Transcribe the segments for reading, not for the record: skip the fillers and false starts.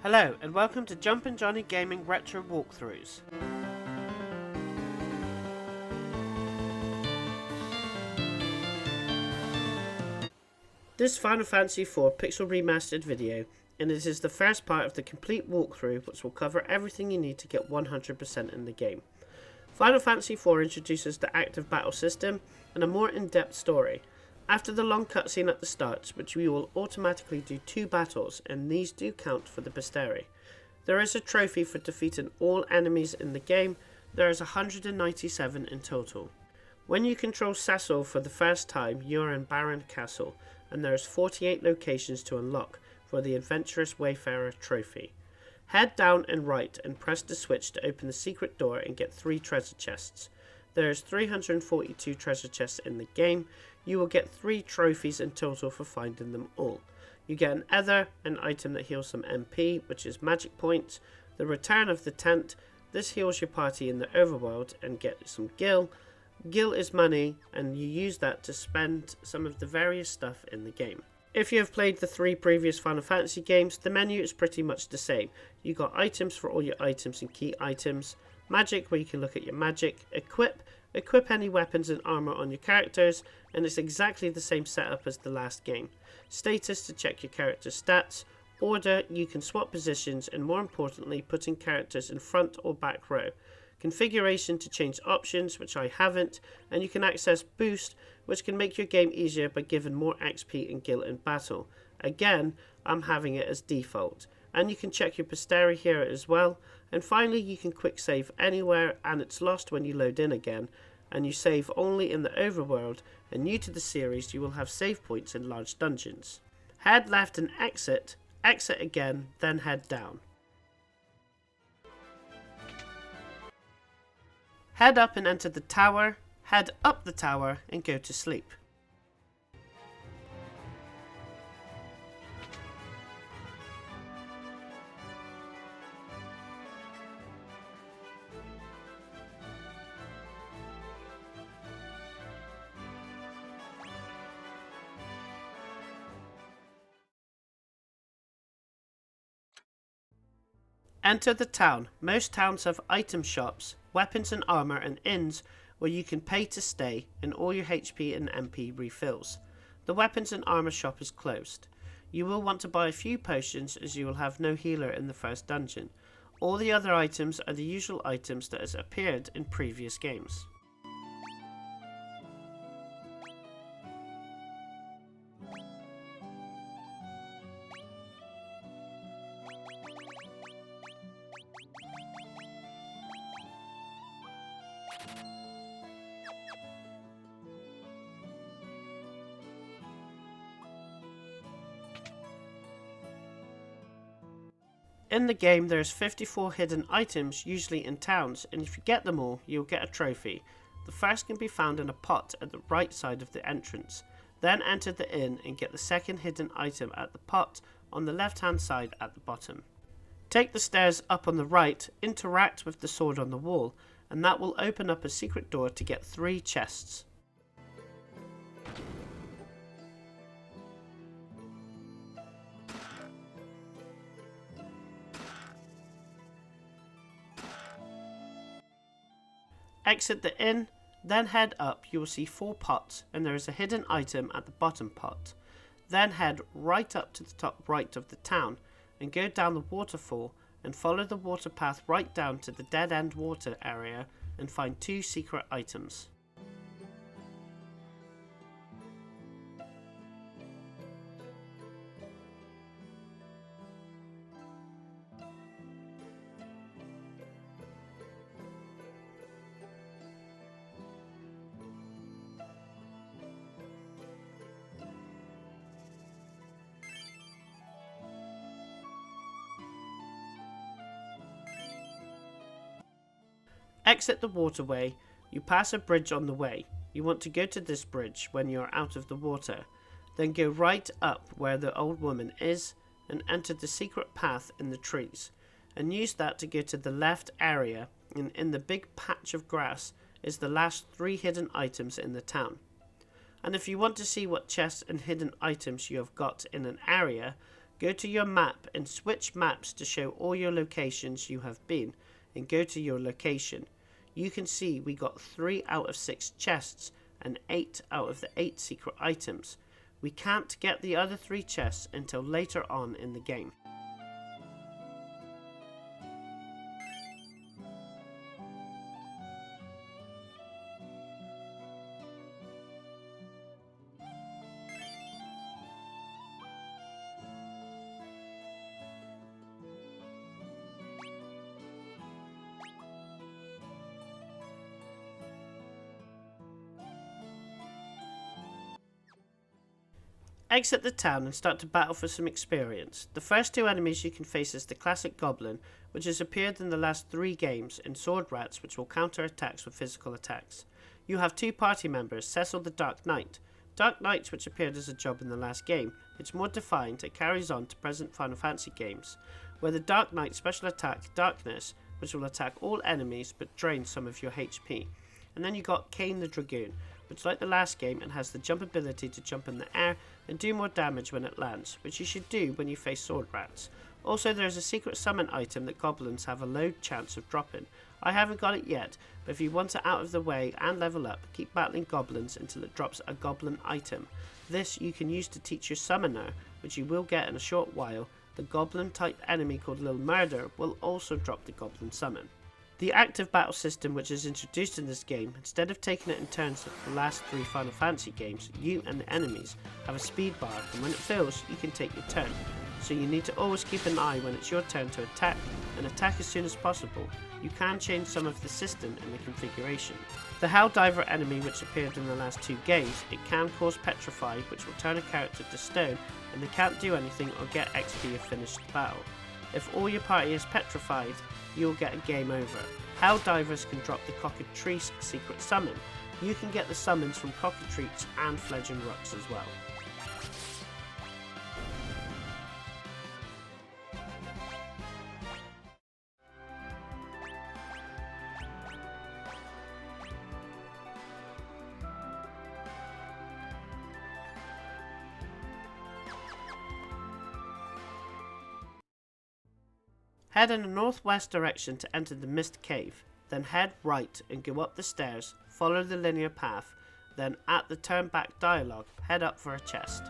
Hello and welcome to Jumpin' Johnny Gaming Retro Walkthroughs. This is Final Fantasy IV Pixel Remastered video, and it is the first part of the complete walkthrough which will cover everything you need to get 100% in the game. Final Fantasy IV introduces the active battle system and a more in-depth story. After the long cutscene at the start, which we will automatically do 2 battles, and these do count for the bestiary. There is a trophy for defeating all enemies in the game. There is 197 in total. When you control Cecil for the first time, you are in Baron Castle, and there is 48 locations to unlock for the Adventurous Wayfarer trophy. Head down and right and press the switch to open the secret door and get 3 treasure chests. There is 342 treasure chests in the game. You will get 3 trophies in total for finding them all. You get an Ether, an item that heals some MP, which is magic points. The Return of the Tent. This heals your party in the overworld and get some gil. Gil is money, and you use that to spend some of the various stuff in the game. If you have played the 3 previous Final Fantasy games, the menu is pretty much the same. You got items for all your items and key items. Magic, where you can look at your magic. Equip any weapons and armor on your characters, and it's exactly the same setup as the last game. Status, to check your character's stats. Order, you can swap positions, and more importantly, putting characters in front or back row. Configuration, to change options, which I haven't, and you can access boost, which can make your game easier by giving more XP and gil in battle. Again, I'm having it as default. And you can check your bestiary here as well. And finally, you can quick save anywhere, and it's lost when you load in again. And you save only in the overworld, and new to the series, you will have save points in large dungeons. Head left and exit again, then head down. Head up and enter the tower, head up the tower and go to sleep. Enter the town. Most towns have item shops, weapons and armor, and inns where you can pay to stay, and all your HP and MP refills. The weapons and armor shop is closed. You will want to buy a few potions, as you will have no healer in the first dungeon. All the other items are the usual items that has appeared in previous games. In the game, there's 54 hidden items, usually in towns, and if you get them all, you'll get a trophy. The first can be found in a pot at the right side of the entrance. Then enter the inn and get the second hidden item at the pot on the left hand side at the bottom. Take the stairs up on the right, interact with the sword on the wall, and that will open up a secret door to get 3 chests. Exit the inn, then head up. You will see 4 pots, and there is a hidden item at the bottom pot. Then head right up to the top right of the town and go down the waterfall and follow the water path right down to the dead end water area and find 2 secret items. Exit the waterway. You pass a bridge on the way. You want to go to this bridge when you are out of the water. Then go right up where the old woman is and enter the secret path in the trees. And use that to go to the left area, and in the big patch of grass is the last 3 hidden items in the town. And if you want to see what chests and hidden items you have got in an area, Go to your map and switch maps to show all your locations you have been, and go to your location. You can see we got 3 out of 6 chests and 8 out of the 8 secret items. We can't get the other 3 chests until later on in the game. Exit the town and start to battle for some experience. The first 2 enemies you can face is the classic goblin, which has appeared in the last 3 games, and sword rats, which will counter attacks with physical attacks. You have 2 party members, Cecil the Dark Knight. Dark Knights, which appeared as a job in the last game. It's more defined, it carries on to present Final Fantasy games, where the Dark Knight special attack, Darkness, which will attack all enemies but drain some of your HP. And then you got Kane the Dragoon, which like the last game and has the jump ability to jump in the air and do more damage when it lands, which you should do when you face sword rats. Also, there's a secret summon item that goblins have a low chance of dropping. I haven't got it yet, but if you want it out of the way and level up, keep battling goblins until it drops a goblin item. This you can use to teach your summoner, which you will get in a short while. The goblin type enemy called Lil Murder will also drop the goblin summon. The active battle system, which is introduced in this game, instead of taking it in turns like the last 3 Final Fantasy games, you and the enemies have a speed bar, and when it fills, you can take your turn. So you need to always keep an eye when it's your turn to attack, and attack as soon as possible. You can change some of the system in the configuration. The Helldiver enemy, which appeared in the last 2 games, it can cause Petrify, which will turn a character to stone, and they can't do anything or get XP if finished the battle. If all your party is petrified, you'll get a game over. Helldivers can drop the Cockatrice secret summon. You can get the summons from Cockatrice and Fledgling Rooks as well. Head in a northwest direction to enter the Mist Cave, then head right and go up the stairs, follow the linear path, then at the turn back dialogue, head up for a chest.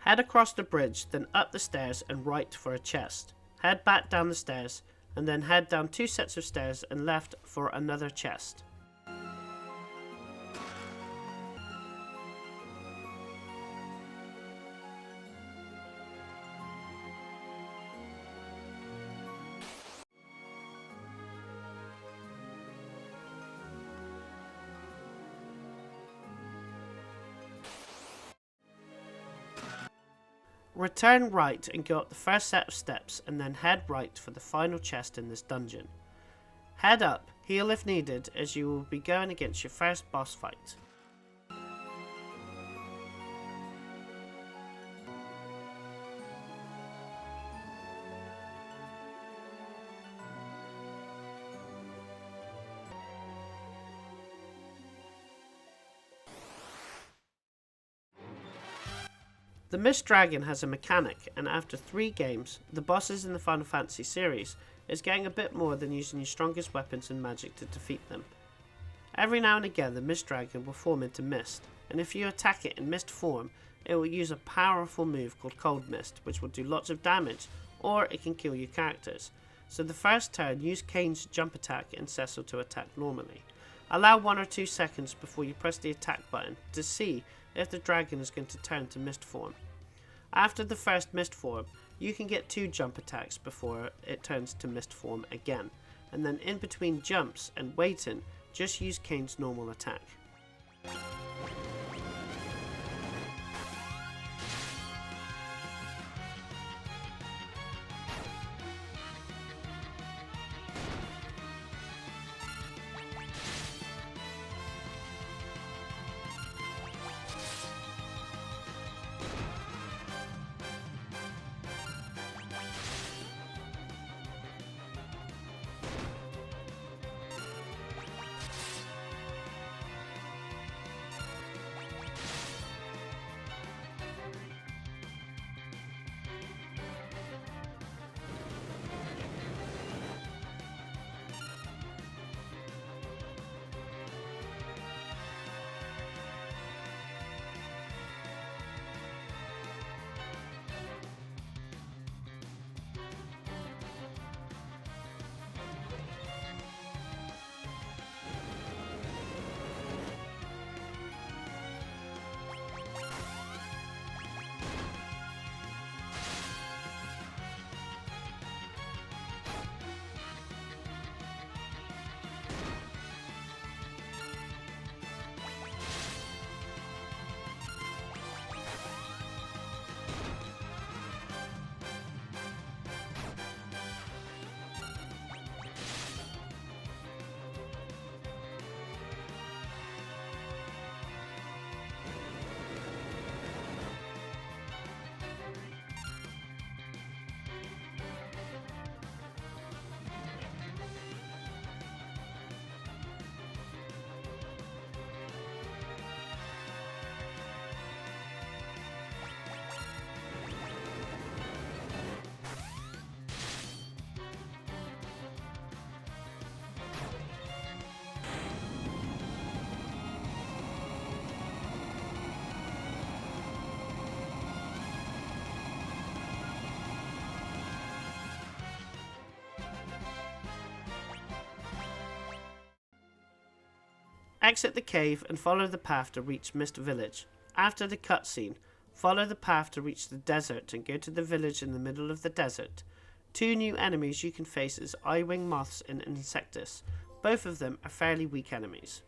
Head across the bridge, then up the stairs and right for a chest. Head back down the stairs, and then head down 2 sets of stairs and left for another chest. Return right and go up the first set of steps, and then head right for the final chest in this dungeon. Head up, heal if needed, as you will be going against your first boss fight. The Mist Dragon has a mechanic, and after 3 games, the bosses in the Final Fantasy series is getting a bit more than using your strongest weapons and magic to defeat them. Every now and again the Mist Dragon will form into mist, and if you attack it in mist form, it will use a powerful move called Cold Mist, which will do lots of damage, or it can kill your characters. So the first turn, use Kane's jump attack and Cecil to attack normally. Allow 1 or 2 seconds before you press the attack button to see if the dragon is going to turn to mist form. After the first mist form, you can get 2 jump attacks before it turns to mist form again, and then in between jumps and waiting, just use Kane's normal attack. Exit the cave and follow the path to reach Mist Village. After the cutscene, follow the path to reach the desert and go to the village in the middle of the desert. 2 new enemies you can face is eye-wing moths and insectus. Both of them are fairly weak enemies.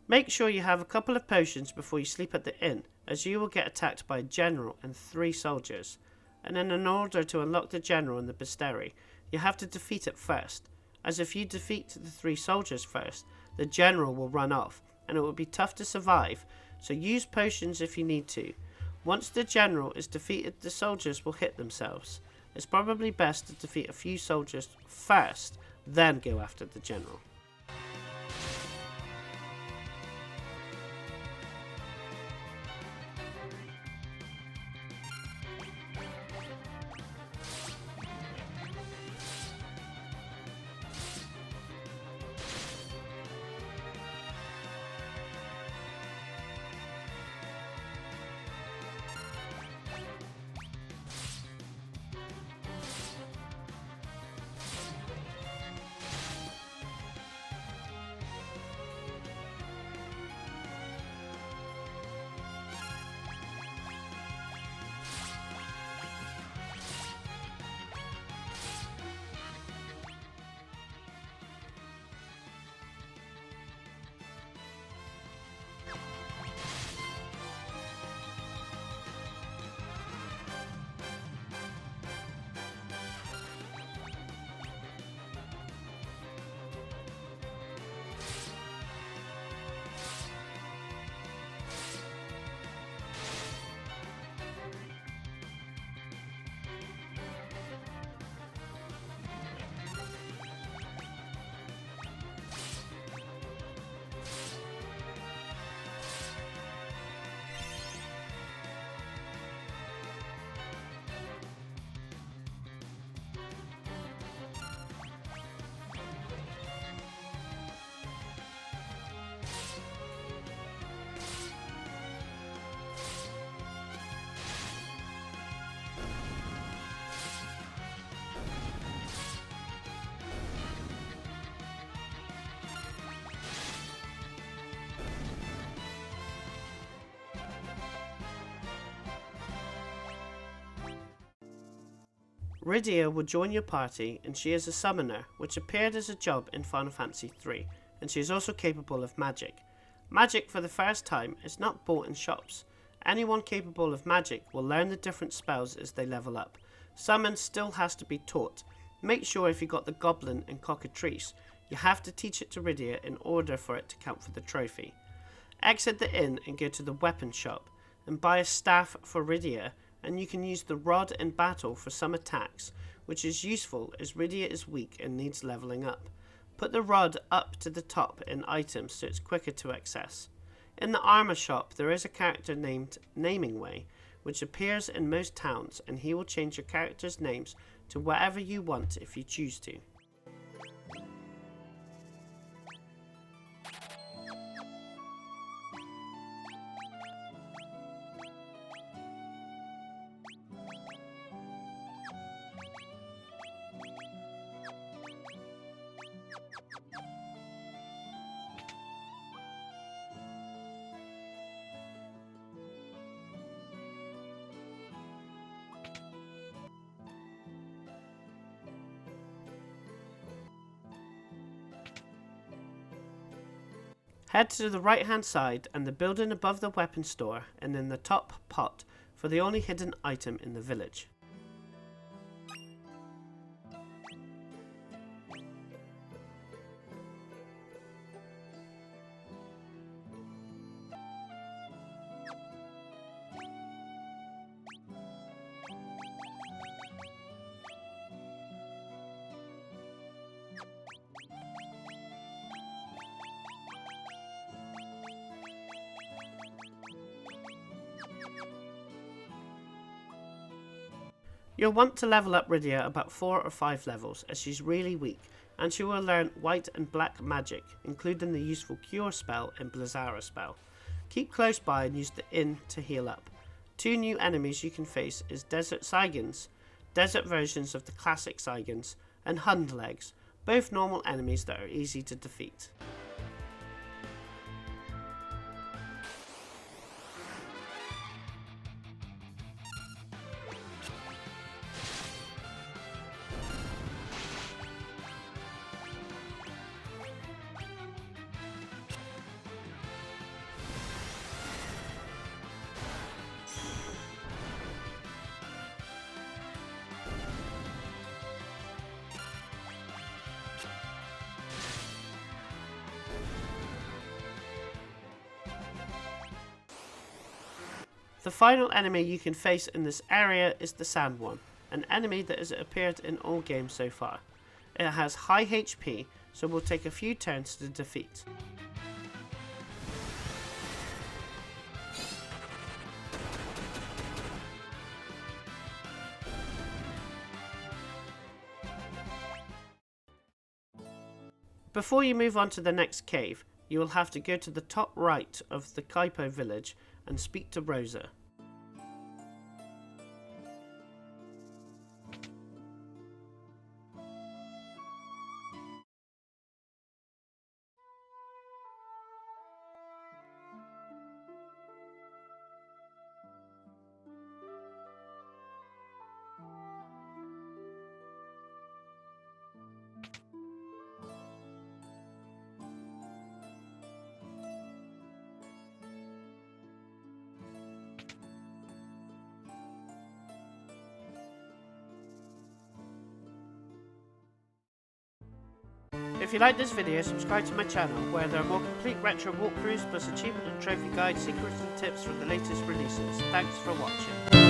Make sure you have a couple of potions before you sleep at the inn, as you will get attacked by a general and 3 soldiers. And then in order to unlock the general and the bestiary, you have to defeat it first, as if you defeat the 3 soldiers first, the general will run off, and it will be tough to survive, so use potions if you need to. Once the general is defeated, the soldiers will hit themselves. It's probably best to defeat a few soldiers first, then go after the general. Rydia will join your party, and she is a summoner, which appeared as a job in Final Fantasy III, and she is also capable of magic. Magic for the first time is not bought in shops. Anyone capable of magic will learn the different spells as they level up. Summon still has to be taught. Make sure if you got the Goblin and Cockatrice, you have to teach it to Rydia in order for it to count for the trophy. Exit the inn and go to the weapon shop, and buy a staff for Rydia, and you can use the rod in battle for some attacks, which is useful as Rydia is weak and needs leveling up. Put the rod up to the top in items so it's quicker to access. In the armor shop there is a character named Naming Way, which appears in most towns, and he will change your character's names to whatever you want if you choose to. Head to the right hand side and the building above the weapon store, and in the top pot for the only hidden item in the village. You'll want to level up Rydia about 4 or 5 levels, as she's really weak, and she will learn white and black magic, including the useful Cure spell and Blizzara spell. Keep close by and use the Inn to heal up. 2 new enemies you can face is Desert Cygans, desert versions of the classic Cygans, and Hundlegs, both normal enemies that are easy to defeat. The final enemy you can face in this area is the Sand One, an enemy that has appeared in all games so far. It has high HP, so will take a few turns to defeat. Before you move on to the next cave, you will have to go to the top right of the Kaipo village and speak to Rosa. If you like this video, subscribe to my channel where there are more complete retro walkthroughs plus achievement and trophy guides, secrets and tips from the latest releases. Thanks for watching.